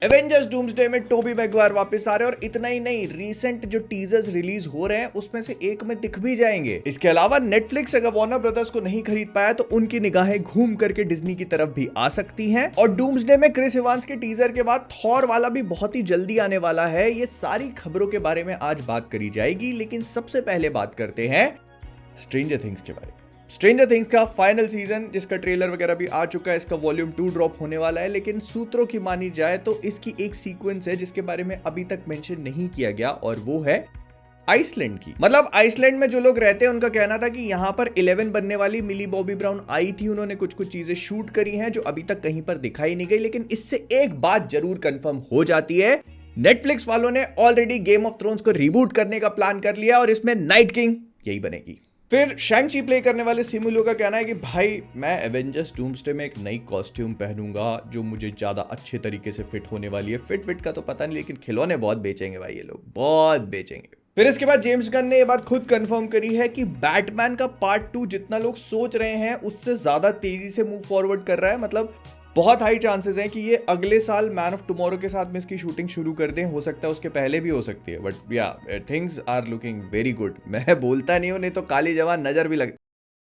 Avengers doomsday में Tobey Maguire वापस आ रहे हैं और इतना ही नहीं, रीसेंट जो टीजर्स रिलीज हो रहे हैं उसमें से एक में दिख भी जाएंगे। इसके अलावा नेटफ्लिक्स अगर वार्नर ब्रदर्स को नहीं खरीद पाया तो उनकी निगाहें घूम करके डिज्नी की तरफ भी आ सकती हैं। और डूम्सडे में क्रिस इवांस के टीजर के बाद थॉर वाला भी बहुत ही जल्दी आने वाला है। ये सारी खबरों के बारे में आज बात करी जाएगी, लेकिन सबसे पहले बात करते हैं स्ट्रेंजर थिंग्स के बारे में। स्ट्रेंजर थिंग्स का फाइनल सीजन, जिसका ट्रेलर वगैरह भी आ चुका है, इसका वॉल्यूम 2 ड्रॉप होने वाला है। लेकिन सूत्रों की मानी जाए तो इसकी एक सीक्वेंस है जिसके बारे में अभी तक मेंशन नहीं किया गया, और वो है आइसलैंड की। मतलब आइसलैंड में जो लोग रहते हैं उनका कहना था कि यहाँ पर 11 बनने वाली मिली बॉबी ब्राउन आई थी, उन्होंने कुछ कुछ चीजें शूट करी हैं जो अभी तक कहीं पर दिखाई नहीं गई। लेकिन इससे एक बात जरूर कंफर्म हो जाती है, नेटफ्लिक्स वालों ने ऑलरेडी गेम ऑफ थ्रोन्स को रिबूट करने का प्लान कर लिया और इसमें नाइट किंग यही बनेगी। फिर शैंग-ची प्ले करने वाले सिमू लिऊ का कहना है कि भाई मैं एवेंजर्स डूम्सडे में एक नई कॉस्ट्यूम पहनूंगा जो मुझे ज्यादा अच्छे तरीके से फिट होने वाली है। फिट का तो पता नहीं, लेकिन खिलौने बहुत बेचेंगे भाई, ये लोग बहुत बेचेंगे। फिर इसके बाद जेम्स गन ने ये बात खुद कंफर्म करी है कि बैटमैन का पार्ट 2 जितना लोग सोच रहे हैं उससे ज्यादा तेजी से मूव फॉरवर्ड कर रहा है। मतलब बहुत हाई चांसेस हैं कि ये अगले साल मैन ऑफ टुमारो के साथ में इसकी शूटिंग शुरू कर दें। हो सकता है उसके पहले भी हो सकती है, but yeah things are looking very good. मैं बोलता नहीं हूं, नहीं तो काली जवान नजर भी लग,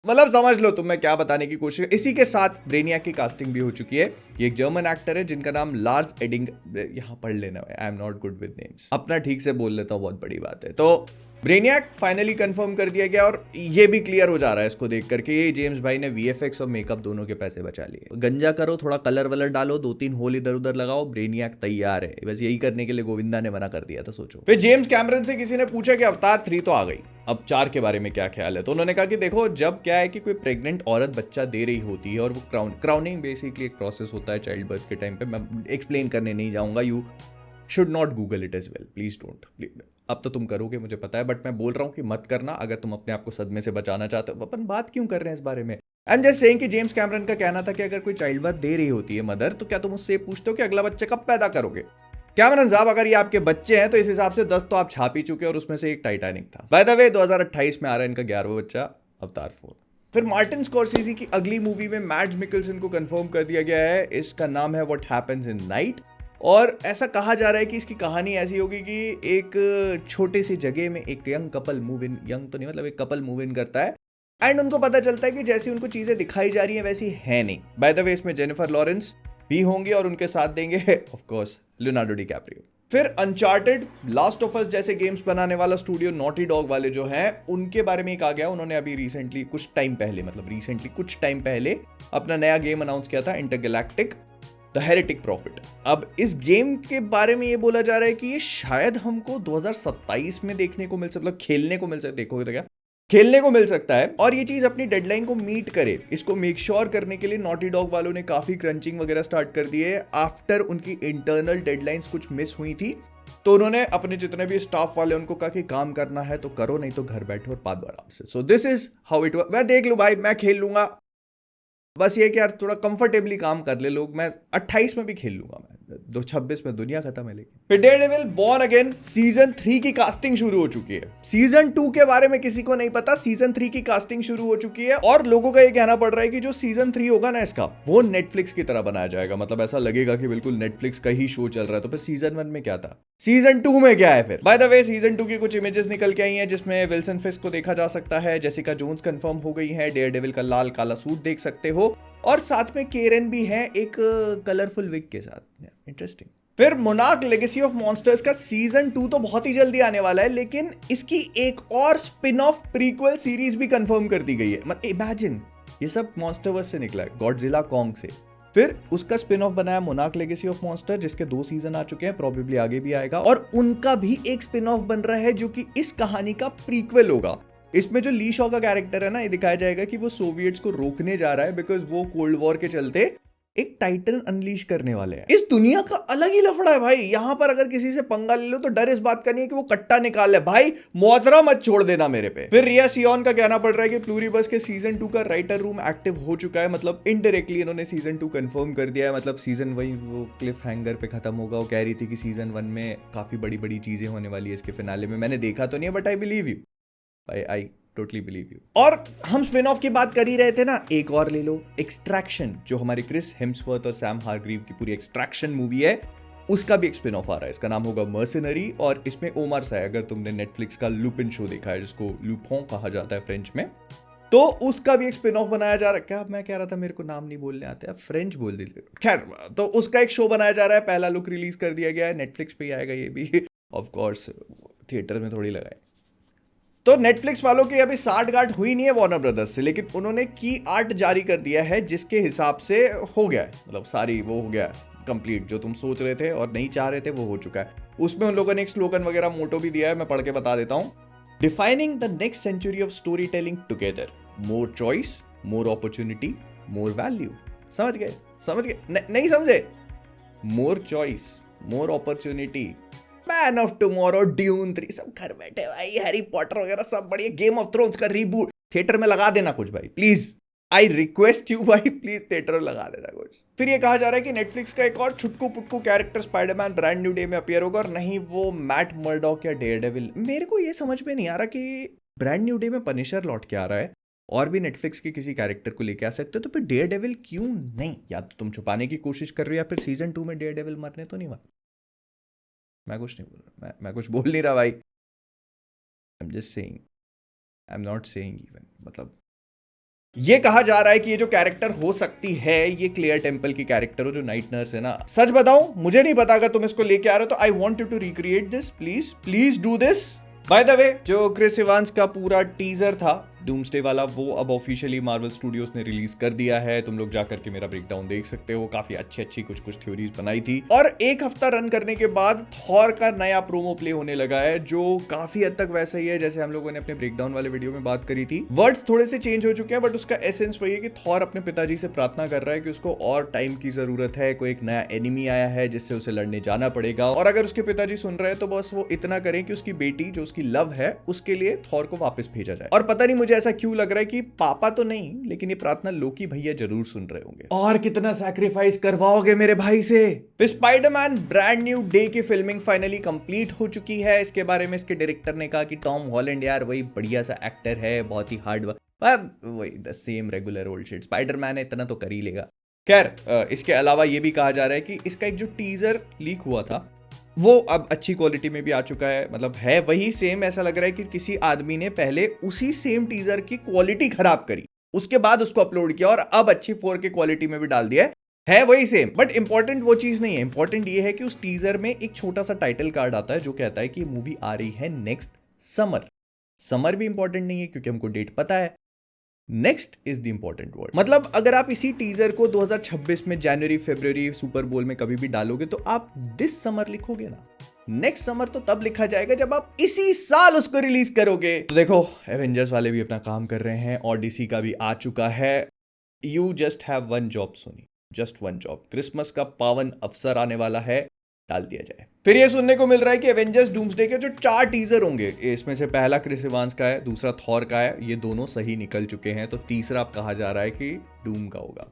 मतलब समझ लो तुम मैं क्या बताने की कोशिश। इसी के साथ ब्रेनियाक की कास्टिंग भी हो चुकी है। ये एक जर्मन एक्टर है जिनका नाम लार्स एडिंग, यहाँ पढ़ लेना, I am not good with names, अपना ठीक से बोल लेता हूँ, बहुत बड़ी बात है। तो ब्रेनियाक फाइनली कंफर्म कर दिया गया, और ये भी क्लियर हो जा रहा है इसको देख करके ये जेम्स भाई ने वीएफएक्स और मेकअप दोनों के पैसे बचा लिए। गंजा करो, थोड़ा कलर वलर डालो, 2-3 होल इधर उधर लगाओ, ब्रेनियाक तैयार है। बस यही करने के लिए गोविंदा ने मना कर दिया था, सोचो। फिर जेम्स कैमरन से किसी ने पूछा कि अवतार 3 तो आ गई, अब 4 के बारे में क्या ख्याल है। तो उन्होंने कहा कि देखो, जब क्या है कि कोई प्रेग्नेंट औरत बच्चा दे रही होती है और वो क्राउनिंग बेसिकली एक प्रोसेस होता है चाइल्ड बर्थ के टाइम पे, मैं एक्सप्लेन करने नहीं जाऊंगा, you should not Google it as well, please don't. अब तो तुम करोगे मुझे पता है, बट मैं बोल रहा हूँ कि मत करना अगर तुम अपने आप को सदमे से बचाना चाहते हो। अपन बात क्यों कर रहे हैं इस बारे में? आई एम जस्ट सेइंग कि जेम्स कैमरन का कहना था कि अगर कोई चाइल्ड बर्थ दे रही होती है मदर, तो क्या तुम उससे पूछते हो कि अगला बच्चा कब पैदा करोगे? कैमरन साहब, अगर ये आपके बच्चे हैं तो इस हिसाब से 10 तो आप छाप ही चुके, और उसमें से एक टाइटैनिक था। बाय द वे 2028 में आ रहा है इनका 11वां बच्चा, अवतार 4। फिर मार्टिन स्कॉर्सेज़ी की अगली मूवी में मैड्स मिकेल्सन को कंफर्म कर दिया गया है। इसका नाम है व्हाट हैपेंस इन नाइट, और ऐसा कहा जा रहा है कि इसकी कहानी ऐसी होगी कि एक छोटे सी जगह में एक young couple move in, young तो नहीं मतलब एक कपल मूव इन करता है, एंड उनको पता चलता है कि जैसी उनको चीजें दिखाई जा रही हैं वैसी है नहीं। बाय द वे इसमें जेनिफर लॉरेंस भी होंगे और उनके साथ देंगे ऑफ कोर्स लियोनार्डो डिकैप्रियो। फिर अनचार्टेड, लास्ट ऑफ अस जैसे गेम्स बनाने वाला स्टूडियो नॉटी डॉग वाले जो हैं, उनके बारे में एक आ गया। उन्होंने अभी रिसेंटली कुछ टाइम पहले अपना नया गेम अनाउंस किया था, इंटरगैलेक्टिक द हेरेटिक प्रॉफिट। अब इस गेम के बारे में ये बोला जा रहा है कि ये शायद हमको 2027 में देखने को मिल सकता, मतलब खेलने को मिल सकता, देखोगे तो क्या खेलने को मिल सकता है, और ये चीज अपनी डेडलाइन को मीट करे। इसको मेक श्योर करने के लिए नॉटी डॉग वालों ने काफी क्रंचिंग वगैरह स्टार्ट कर दी है आफ्टर उनकी इंटरनल डेडलाइंस कुछ मिस हुई थी। तो उन्होंने अपने जितने भी स्टाफ वाले उनको कहा कि काम करना है तो करो, नहीं तो घर बैठो और पादो आराम से। So this is how it work. मैं देख लूं भाई, मैं खेल लूंगा, बस ये कि यार थोड़ा कंफर्टेबली काम कर ले लोग। मैं 28 में भी खेल लूंगा, मैं 26 में दुनिया खत्म है। लेकिन फिर डेयरडेविल बॉर्न अगेन सीजन 3 की कास्टिंग शुरू हो चुकी है। सीजन 2 के बारे में किसी को नहीं पता, सीजन 3 की कास्टिंग शुरू हो चुकी है, और लोगों का ये कहना पड़ रहा है कि जो सीजन 3 होगा ना इसका, वो नेटफ्लिक्स की तरह बनाया जाएगा। मतलब ऐसा लगेगा कि बिल्कुल नेटफ्लिक्स का ही शो चल रहा है। तो फिर सीजन 1 में क्या था, सीजन 2 में क्या है? फिर बाय द वे सीजन 2 की कुछ इमेजेस निकल के आई हैं जिसमें विल्सन फिस्क को देखा जा सकता है, जेसिका जोन्स कंफर्म हो गई है, डेयरडेविल का लाल काला सूट देख सकते हो, और साथ में केरन भी है एक कलरफुल विग के साथ। इंटरेस्टिंग। फिर मोनार्क लेगेसी ऑफ मॉन्स्टर्स का सीजन 2 तो बहुत ही जल्दी आने वाला है, लेकिन इसकी एक और स्पिन ऑफ प्रीक्वल सीरीज भी कंफर्म कर दी गई है। मतलब इमेजिन, ये सब मॉन्स्टरवर्स से निकला है, गॉडजिला कॉन्ग से। फिर उसका स्पिन ऑफ बनाया मोनार्क लेगेसी ऑफ मॉन्स्टर, जिसके 2 सीजन आ चुके हैं, प्रोबेबली आगे भी आएगा, और उनका भी एक स्पिन ऑफ बन रहा है जो कि इस कहानी का प्रीक्वल होगा। इसमें जो ली शॉ का कैरेक्टर है ना, ये दिखाया जाएगा कि वो सोवियट्स को रोकने जा रहा है, बिकॉज वो कोल्ड वॉर के चलते एक टाइटन अनलीश करने वाले हैं। इस दुनिया का अलग ही लफड़ा है भाई। यहां पर अगर किसी से पंगा ले लो तो डर इस बात का नहीं है कि वो कट्टा निकाल ले, भाई मोहतरा मत छोड़ देना मेरे पे। फिर रिया सियोन का कहना पड़ रहा है कि प्लूरीबस के सीजन 2 का राइटर रूम एक्टिव हो चुका है। मतलब इनडायरेक्टली इन्होंने सीजन 2 कंफर्म कर दिया है। मतलब सीजन वही वो क्लिफ हैंगर पे खत्म होगा। वो कह रही थी कि सीजन 1 में काफी बड़ी बड़ी चीजें होने वाली है इसके फिनाले में। मैंने देखा तो नहीं है, but I believe you, I totally believe you. और हम स्पिन ऑफ की बात कर ही रहे थे ना, एक और ले लो, एक्सट्रैक्शन, जो हमारे क्रिस हेम्सवर्थ और सैम हारग्रीव की पूरी एक्सट्रैक्शन मूवी है, उसका भी एक स्पिन ऑफ आ रहा है, इसका नाम होगा मर्सिनरी, और इसमें ओमर सा है। अगर तुमने नेटफ्लिक्स का लुपिन शो देखा है, जिसको लुपों कहा जाता है फ्रेंच में, तो उसका भी एक स्पिन ऑफ बनाया जा रहा है। क्या मैं कह रहा था, मेरे को नाम नहीं बोलने आते, फ्रेंच बोल दीजिए। खैर, तो उसका एक शो बनाया जा रहा है, पहला लुक रिलीज कर दिया गया है, नेटफ्लिक्स पे ही आएगा ये भी, ऑफ कोर्स थिएटर में थोड़ी लगाए। तो नेटफ्लिक्स वालों की अभी साठ गांठ हुई नहीं है वार्नर ब्रदर्स से, लेकिन उन्होंने की आर्ट जारी कर दिया है, जिसके हिसाब से हो गया है, मतलब सारी वो हो गया है कंप्लीट। जो तुम सोच रहे थे और नहीं चाह रहे थे वो हो चुका है। उसमें उन लोगों ने एक स्लोगन वगैरह मोटो भी दिया है, मैं पढ़ के बता देता हूं। Defining the next century of story telling together, more choice, more opportunity, more value. समझ गए? समझ गए? नहीं समझे? More choice, more opportunity, man of tomorrow, Dune 3, सब घर बैठे भाई, हैरी पॉटर वगैरह सब बढ़िया, गेम ऑफ थ्रोन्स का रीबूट, थिएटर में लगा देना कुछ भाई प्लीज, आई रिक्वेस्ट यू भाई, प्लीज थिएटर में लगा देना कुछ। फिर ये कहा जा रहा है कि नेटफ्लिक्स का एक और छुटकू पुटकू character Spiderman brand new day में अपीयर होगा, और नहीं वो मैट मर्डॉक या डेयरडेविल। मेरे को ये समझ में नहीं आ रहा कि ब्रांड न्यू डे में पनिशर लौट के आ रहा है और भी नेटफ्लिक्स के किसी कैरेक्टर को लेके आ सकते हो, तो फिर डेयरडेविल क्यों नहीं? या तो तुम छुपाने की कोशिश कर रहे हो, या फिर सीजन 2 में डेयरडेविल मरने तो नहीं वाला। मैं कुछ नहीं बोल रहा, मैं कुछ बोल नहीं रहा भाई, I am just saying, I am not saying even. मतलब ये कहा जा रहा है कि ये जो कैरेक्टर हो सकती है, ये क्लेयर टेम्पल की कैरेक्टर हो, जो नाइट नर्स है ना। सच बताऊं, मुझे नहीं पता, अगर तुम इसको लेके आ रहे हो तो I want you to recreate this, please please do this. By the way, जो क्रिस इवांस का पूरा टीजर था डूम्सडे वाला, वो अब ऑफिशियली मार्वल स्टूडियोज ने रिलीज कर दिया है। तुम लोग जाकर के मेरा ब्रेकडाउन देख सकते हो, काफी अच्छी कुछ थ्योरीज बनाई थी। और एक हफ्ता रन करने के बाद थॉर का नया प्रोमो प्ले होने लगा है, जो काफी हद तक वैसा ही है जैसे हम लोगों ने अपने ब्रेकडाउन वाले वीडियो में बात करी थी। वर्ड्स थोड़े से चेंज हो चुके हैं, बट उसका एसेंस वही है कि थॉर अपने पिताजी से प्रार्थना कर रहा है कि उसको और टाइम की जरूरत है, कोई एक नया एनिमी आया है जिससे उसे लड़ने जाना पड़ेगा, और अगर उसके पिताजी सुन रहे हैं तो बस वो इतना करें कि उसकी बेटी, जो उसकी लव है, उसके लिए थॉर को वापस भेजा जाए। और पता नहीं मुझे ऐसा क्यों लग रहा है कि पापा तो नहीं, लेकिन ये प्रार्थना लोकी भैया जरूर सुन रहे होंगे। और कितना सैक्रिफाइस करवाओगे मेरे भाई से। स्पाइडरमैन ब्रांड न्यू डे की फिल्मिंग फाइनली कंप्लीट हो चुकी है। इसके बारे में इसके डायरेक्टर ने कहा कि टॉम हॉलैंड यार वही बढ़िया सा एक्टर है, बहुत ही हार्ड वर्क, वही the same regular old shit, Spiderman है, इतना तो कर ही लेगा। खैर, इसके अलावा ये भी कहा जा रहा है कि इसका एक जो टीजर लीक हुआ था वो अब अच्छी क्वालिटी में भी आ चुका है। मतलब है वही सेम, ऐसा लग रहा है कि किसी आदमी ने पहले उसी सेम टीजर की क्वालिटी खराब करी, उसके बाद उसको अपलोड किया और अब अच्छी 4K क्वालिटी में भी डाल दिया है वही सेम। बट इंपॉर्टेंट वो चीज नहीं है, इंपॉर्टेंट ये है कि उस टीजर में एक छोटा सा टाइटल कार्ड आता है जो कहता है कि मूवी आ रही है नेक्स्ट समर। समर भी इंपॉर्टेंट नहीं है क्योंकि हमको डेट पता है, next is the important word. मतलब अगर आप इसी टीजर को 2026 में जनवरी फरवरी सुपर बोल में कभी भी डालोगे तो आप दिस समर लिखोगे ना, नेक्स्ट समर तो तब लिखा जाएगा जब आप इसी साल उसको रिलीज करोगे। तो देखो, एवेंजर्स वाले भी अपना काम कर रहे हैं, ओडिसी का भी आ चुका है। You just have one job Soni, just one job. Christmas का पावन अवसर आने वाला है, डाल दिया जाए। फिर ये सुनने को मिल रहा है कि एवेंजर्स डूम्सडे के जो 4 टीजर होंगे, इसमें से पहला क्रिस इवांस का है, दूसरा थॉर का है, ये दोनों सही निकल चुके हैं, तो तीसरा अब कहा जा रहा है कि डूम का होगा।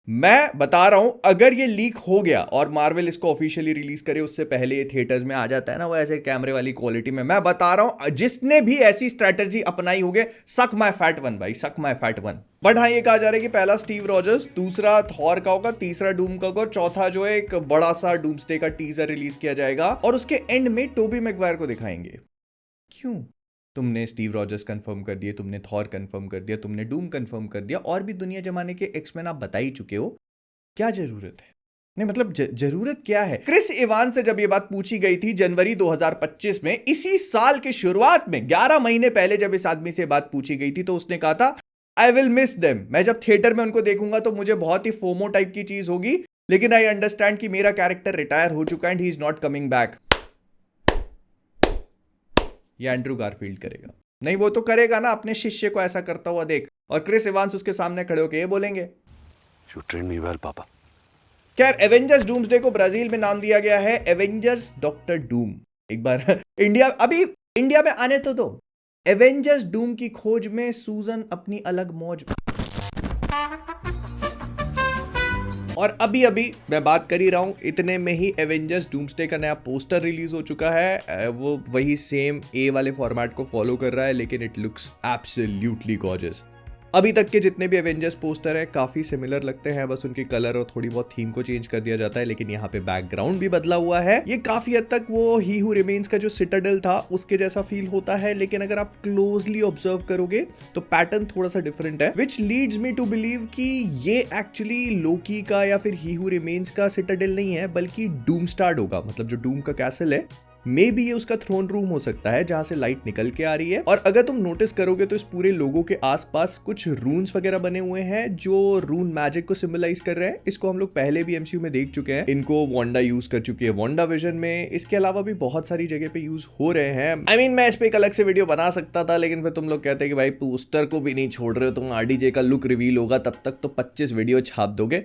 मैं बता रहा हूं, अगर ये लीक हो गया और मार्वल इसको ऑफिशियली रिलीज करे उससे पहले ये थिएटर्स में आ जाता है ना, वो ऐसे कैमरे वाली क्वालिटी में, मैं बता रहा हूं जिसने भी ऐसी स्ट्रेटजी अपनाई होगी, सक माय फैट वन भाई, सक माय फैट वन। बट हाँ, ये कहा जा रहा है कि पहला स्टीव रॉजर्स, दूसरा थॉर का होगा, तीसरा डूम का होगा, चौथा जो है एक बड़ा सा डूम्सडे का टीजर रिलीज किया जाएगा और उसके एंड में टोबी मैगवायर को दिखाएंगे। क्यों? तुमने स्टीव रॉजर्स कंफर्म कर दिए, तुमने थॉर कंफर्म कर दिया, तुमने डूम कंफर्म कर दिया, और भी दुनिया जमाने के एक्समैन आप बता ही चुके हो, क्या जरूरत है? नहीं मतलब जरूरत क्या है? क्रिस इवांस से जब ये बात पूछी गई थी जनवरी 2025 में, इसी साल के शुरुआत में 11 महीने पहले जब इस आदमी से बात पूछी गई थी, तो उसने कहा था आई विल मिस देम, मैं जब थिएटर में उनको देखूंगा तो मुझे बहुत ही फोमो टाइप की चीज होगी, लेकिन आई अंडरस्टैंड कि मेरा कैरेक्टर रिटायर हो चुका है and he is not coming back. ये एंड्रू गारफील्ड करेगा? नहीं, वो तो करेगा ना, अपने शिष्य को ऐसा करता हुआ देख, और क्रिस इवांस उसके सामने खड़े होकर ये बोलेंगे, You trained me well, पापा। खैर, एवेंजर्स डूम्सडे को ब्राजील में नाम दिया गया है एवेंजर्स डॉक्टर डूम। एक बार इंडिया में आने तो दो। एवेंजर्स डूम की खोज में सूजन अपनी अलग मौज। और अभी मैं बात कर ही रहा हूं, इतने में ही एवेंजर्स डूम्सडे का नया पोस्टर रिलीज हो चुका है। वो वही सेम ए वाले फॉर्मेट को फॉलो कर रहा है, लेकिन इट लुक्स एब्सोल्युटली गॉर्जियस। अभी तक के जितने भी एवेंजर्स पोस्टर है काफी सिमिलर लगते हैं, बस उनके कलर और थोड़ी बहुत थीम को चेंज कर दिया जाता है, लेकिन यहाँ पे बैकग्राउंड भी बदला हुआ है। ये काफी हद तक वो ही हू रिमेन्स का जो सिटाडेल था उसके जैसा फील होता है, लेकिन अगर आप क्लोजली ऑब्जर्व करोगे तो पैटर्न थोड़ा सा डिफरेंट है, which leads me to believe कि ये एक्चुअली लोकी का या फिर ही हू रिमेन्स का सिटाडेल नहीं है, बल्कि डूमस्टार्ड होगा। मतलब जो डूम का कैसल है, मे बी ये उसका थ्रोन रूम हो सकता है जहां से लाइट निकल के आ रही है। और अगर तुम नोटिस करोगे तो इस पूरे लोगो के आसपास कुछ रून्स वगैरह बने हुए हैं जो रून मैजिक को सिंबलाइज कर रहे हैं। इसको हम लोग पहले भी एमसीयू में देख चुके हैं, इनको वांडा यूज कर चुकी है वांडा विजन में। इसके अलावा भी बहुत सारी जगह पे यूज हो रहे हैं। I mean, मैं इस पे एक अलग से वीडियो बना सकता था, लेकिन फिर तुम लोग कहते हैं कि भाई पोस्टर को भी नहीं छोड़ रहे हो तुम, आरडीजे का लुक रिवील होगा तब तक तो 25 वीडियो छाप दोगे,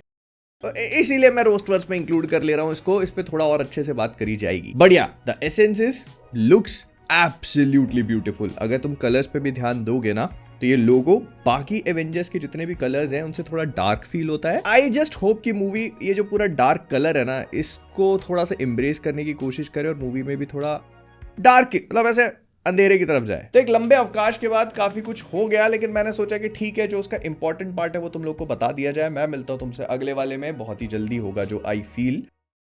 इसीलिए मैं रोस्टवर्स में इंक्लूड कर ले रहा हूं इसको। इस पे थोड़ा और अच्छे से बात करी जाएगी। बढ़िया, the essence is looks absolutely beautiful. अगर तुम कलर्स पे भी ध्यान दोगे ना तो ये लोगो बाकी एवेंजर्स के जितने भी कलर्स हैं उनसे थोड़ा डार्क फील होता है। आई जस्ट होप कि मूवी ये जो पूरा डार्क कलर है ना इसको थोड़ा सा एम्ब्रेस करने की कोशिश करे और मूवी में भी थोड़ा डार्क मतलब ऐसे अंधेरे की तरफ जाए। तो एक लंबे अवकाश के बाद काफी कुछ हो गया, लेकिन मैंने सोचा कि ठीक है जो उसका इंपॉर्टेंट पार्ट है वो तुम लोग को बता दिया जाए। मैं मिलता हूं तुमसे अगले वाले में, बहुत ही जल्दी होगा, जो आई फील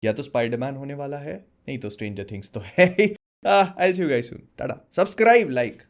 या तो स्पाइडरमैन होने वाला है, नहीं तो स्ट्रेंजर थिंग्स तो है ही। I will see you guys soon. Tata, subscribe, like.